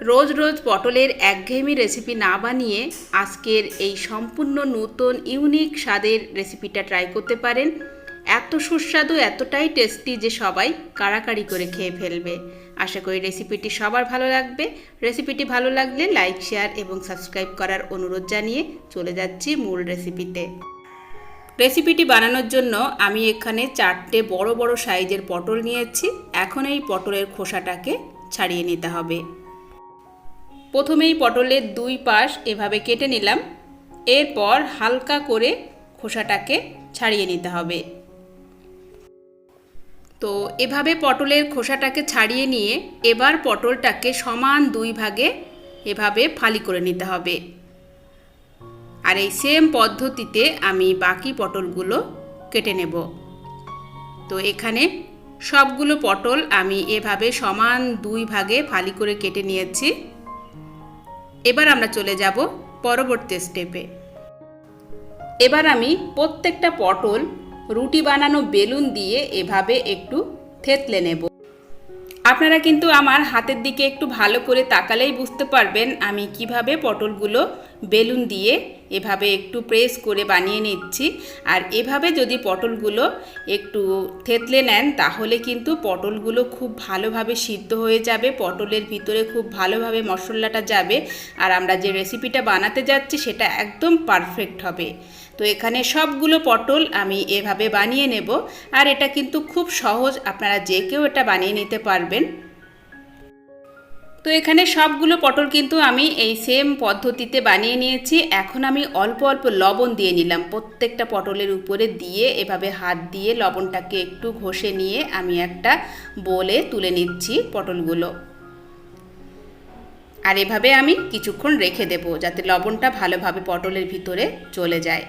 রোজ রোজ পটলের একঘেয়েমি রেসিপি না বানিয়ে আজকের এই সম্পূর্ণ নতুন ইউনিক স্বাদের রেসিপিটা ট্রাই করতে পারেন। এত সুস্বাদু, এতটাই টেস্টি যে সবাই কাড়াকাড়ি করে খেয়ে ফেলবে। আশা করি রেসিপিটি সবার ভালো লাগবে। রেসিপিটি ভালো লাগলে লাইক, শেয়ার এবং সাবস্ক্রাইব করার অনুরোধ জানিয়ে চলে যাচ্ছি মূল রেসিপিতে। রেসিপিটি বানানোর জন্য আমি এখানে 4টে বড় বড় সাইজের পটল নিয়েছি। এখন এই পটলের খোসাটাকে ছাড়িয়ে নিতে হবে। প্রথমেই পটলের দুই পাশ এভাবে কেটে নিলাম। এরপর হালকা করে খোসাটাকে ছাড়িয়ে নিতে হবে। তো এভাবে পটলের খোসাটাকে ছাড়িয়ে নিয়ে এবার পটলটাকে সমান দুই ভাগে এভাবে ফালি করে নিতে হবে। আর এই সেম পদ্ধতিতে আমি বাকি পটলগুলো কেটে নেব। তো এখানে সবগুলো পটল আমি এভাবে সমান দুই ভাগে ফালি করে কেটে নিয়েছি। এবার আমরা চলে যাব পরবর্তী স্টেপে। এবার আমি প্রত্যেকটা পটল রুটি বানানো বেলুন দিয়ে এভাবে একটু থেতলে নেব। আপনারা কিন্তু আমার হাতের দিকে একটু ভালো করে তাকালেই বুঝতে পারবেন আমি কিভাবে পটলগুলো বেলুন দিয়ে এভাবে একটু প্রেস করে বানিয়ে নিচ্ছি। আর এভাবে যদি পটলগুলো একটু থেতলে নেন তাহলে কিন্তু পটলগুলো খুব ভালোভাবে সিদ্ধ হয়ে যাবে, পটলের ভিতরে খুব ভালোভাবে মশলাটা যাবে, আর আমরা যে রেসিপিটা বানাতে যাচ্ছি সেটা একদম পারফেক্ট হবে। তো এখানে সবগুলো পটল আমি এভাবে বানিয়ে নেব। আর এটা কিন্তু খুব সহজ, আপনারা যে কেউ এটা বানিয়ে নিতে পারবেন। তো এখানে সবগুলো পটল কিন্তু আমি এই সেম পদ্ধতিতে বানিয়ে নিয়েছি। এখন আমি অল্প অল্প লবণ দিয়ে নিলাম প্রত্যেকটা পটলের উপরে দিয়ে এভাবে হাত দিয়ে লবণটাকে একটু ঘষে নিয়ে আমি একটা বোলে তুলে নিচ্ছি পটলগুলো। আর এভাবে আমি কিছুক্ষণ রেখে দেব যাতে লবণটা ভালোভাবে পটলের ভিতরে চলে যায়।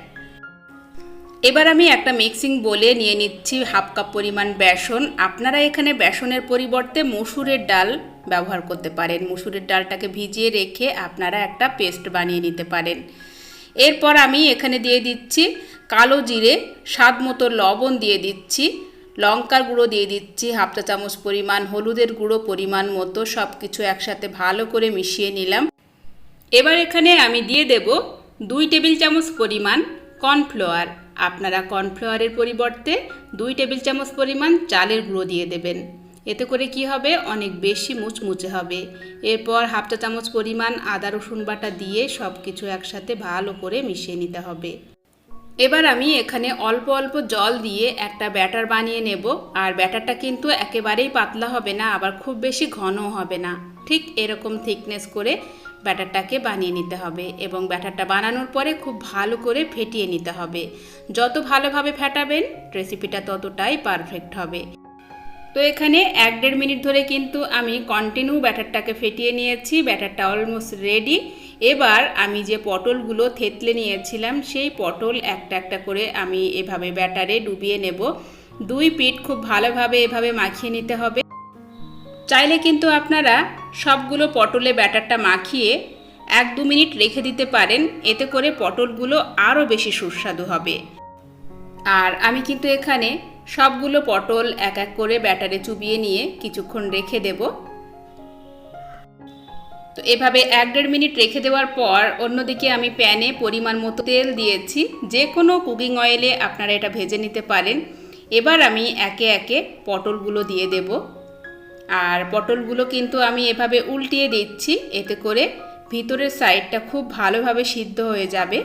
এবার আমি একটা মিক্সিং বোলে নিয়ে নিচ্ছি হাফ কাপ পরিমাণ বেসন। আপনারা এখানে বেসনের পরিবর্তে মসুরের ডাল ব্যবহার করতে পারেন। মসুরের ডালটাকে ভিজিয়ে রেখে আপনারা একটা পেস্ট বানিয়ে নিতে পারেন। এরপর আমি এখানে দিয়ে দিচ্ছি কালো জিরে, স্বাদ মতো লবণ দিয়ে দিচ্ছি, লঙ্কার গুঁড়ো দিয়ে দিচ্ছি হাফ চা চামচ পরিমাণ, হলুদের গুঁড়ো পরিমাণ মতো, সব কিছু একসাথে ভালো করে মিশিয়ে নিলাম। এবার এখানে আমি দিয়ে দেব 2 টেবিল চামচ পরিমাণ কর্নফ্লাওয়ার। আপনারা কর্নফ্লাওয়ারের পরিবর্তে 2 টেবিল চামচ পরিমাণ চালের গুঁড়ো দিয়ে দেবেন। এতে করে কি হবে, অনেক বেশি মুচমুচে হবে। এরপর হাফ চা চামচ পরিমাণ আদা রসুন বাটা দিয়ে সব কিছু একসাথে ভালো করে মিশিয়ে নিতে হবে। এবার আমি এখানে অল্প অল্প জল দিয়ে একটা ব্যাটার বানিয়ে নেব। আর ব্যাটারটা কিন্তু একেবারেই পাতলা হবে না, আবার খুব বেশি ঘনও হবে না, ঠিক এরকম থিকনেস করে ব্যাটারটাকে বানিয়ে নিতে হবে। এবং ব্যাটারটা বানানোর পরে খুব ভালো করে ফেটিয়ে নিতে হবে। যত ভালোভাবে ফেটাবেন রেসিপিটা ততটাই পারফেক্ট হবে। তো এখানে 1-1.5 মিনিট ধরে কিন্তু আমি কন্টিনিউ ব্যাটারটাকে ফেটিয়ে নিয়েছি। ব্যাটারটা অলমোস্ট রেডি। এবার আমি যে পটলগুলো থেতলে নিয়েছিলাম সেই পটল একটা একটা করে আমি এভাবে ব্যাটারে ডুবিয়ে নেব। 2 পিঠ খুব ভালোভাবে এভাবে মাখিয়ে নিতে হবে। চাইলে কিন্তু আপনারা সবগুলো পটলে ব্যাটারটা মাখিয়ে 1-2 মিনিট রেখে দিতে পারেন। এতে করে পটলগুলো আরও বেশি সুস্বাদু হবে। আর আমি কিন্তু এখানে সবগুলো পটল এক এক করে ব্যাটারে চুবিয়ে নিয়ে কিছুক্ষণ রেখে দেব। তো এভাবে 1-1.5 মিনিট রেখে দেওয়ার পর অন্যদিকে আমি প্যানে পরিমাণ মতো তেল দিয়েছি। যে কোনো কুকিং অয়েলে আপনারা এটা ভেজে নিতে পারেন। এবার আমি একে একে পটলগুলো দিয়ে দেব। আর পটলগুলো কিন্তু আমি এভাবে উল্টিয়ে দিচ্ছি, এতে করে ভিতরের সাইডটা খুব ভালোভাবে সিদ্ধ হয়ে যাবে।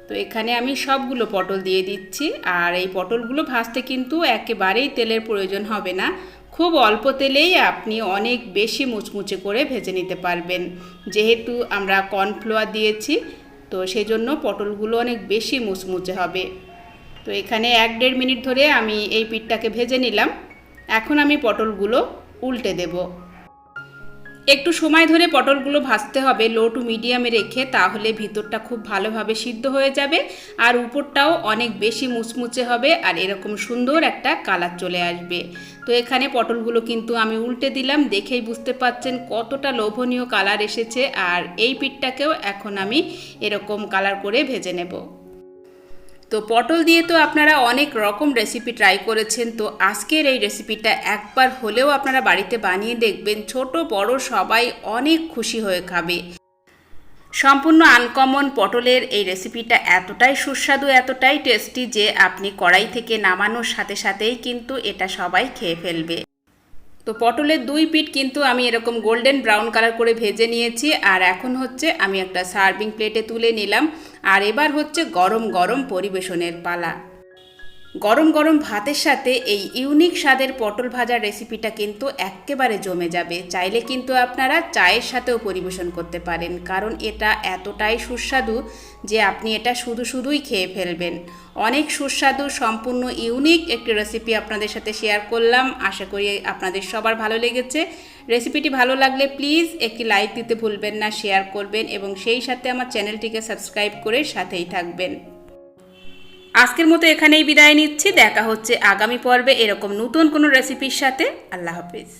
তো এখানে আমি সবগুলো পটল দিয়ে দিচ্ছি। আর এই পটলগুলো ভাজতে কিন্তু একেবারেই তেলের প্রয়োজন হবে না, খুব অল্প তেলেই আপনি অনেক বেশি মুচমুচে করে ভেজে নিতে পারবেন। যেহেতু আমরা কর্নফ্লাওয়ার দিয়েছি তো সেজন্য পটলগুলো অনেক বেশি মুচমুচে হবে। তো এখানে 1-1.5 মিনিট ধরে আমি এই পিঠটাকে ভেজে নিলাম। এখন আমি পটলগুলো উল্টে দেব। একটু সময় ধরে পটলগুলো ভাজতে হবে লো টু মিডিয়ামে রেখে, তাহলে ভিতরটা খুব ভালোভাবে সিদ্ধ হয়ে যাবে আর উপরটাও অনেক বেশি মুচমুচে হবে আর এরকম সুন্দর একটা কালার চলে আসবে। তো এখানে পটলগুলো কিন্তু আমি উল্টে দিলাম, দেখেই বুঝতে পাচ্ছেন কতটা লোভনীয় কালার এসেছে। আর এই পিঠটাকেও এখন আমি এরকম কালার করে ভেজে নেব। তো পটল দিয়ে তো আপনারা অনেক রকম রেসিপি ট্রাই করেছেন, তো আজকের এই রেসিপিটা একবার হলেও আপনারা বাড়িতে বানিয়ে দেখবেন। ছোট বড় সবাই অনেক খুশি হয়ে খাবে। সম্পূর্ণ আনকমন পটলের এই রেসিপিটা এতটাই সুস্বাদু, এতটাই টেস্টি যে আপনি কড়াই থেকে নামানোর সাথে সাথেই কিন্তু এটা সবাই খেয়ে ফেলবে। তো পটলের দুই পিঠ কিন্তু আমি এরকম গোল্ডেন ব্রাউন কালার করে ভেজে নিয়েছি। আর এখন হচ্ছে আমি একটা সার্ভিং প্লেটে তুলে নিলাম। আর এবার হচ্ছে গরম গরম পরিবেশনের পালা। গরম গরম ভাতের সাথে এই ইউনিক স্বাদের পটল ভাজার রেসিপিটা কিন্তু একেবারে জমে যাবে। চাইলে কিন্তু আপনারা চায়ের সাথেও পরিবেশন করতে পারেন, কারণ এটা এতটাই সুস্বাদু যে আপনি এটা শুধুই খেয়ে ফেলবেন। অনেক সুস্বাদু, সম্পূর্ণ ইউনিক একটি রেসিপি আপনাদের সাথে শেয়ার করলাম। আশা করি আপনাদের সবার ভালো লেগেছে। রেসিপিটি ভালো লাগলে প্লিজ একটি লাইক দিতে ভুলবেন না, শেয়ার করবেন এবং সেই সাথে আমার চ্যানেলটিকে সাবস্ক্রাইব করে সাথেই থাকবেন। আজকের মতো এখানেই বিদায় নিচ্ছি। দেখা হচ্ছে আগামী পর্বে এরকম নতুন কোনো রেসিপির সাথে। আল্লাহ হাফেজ।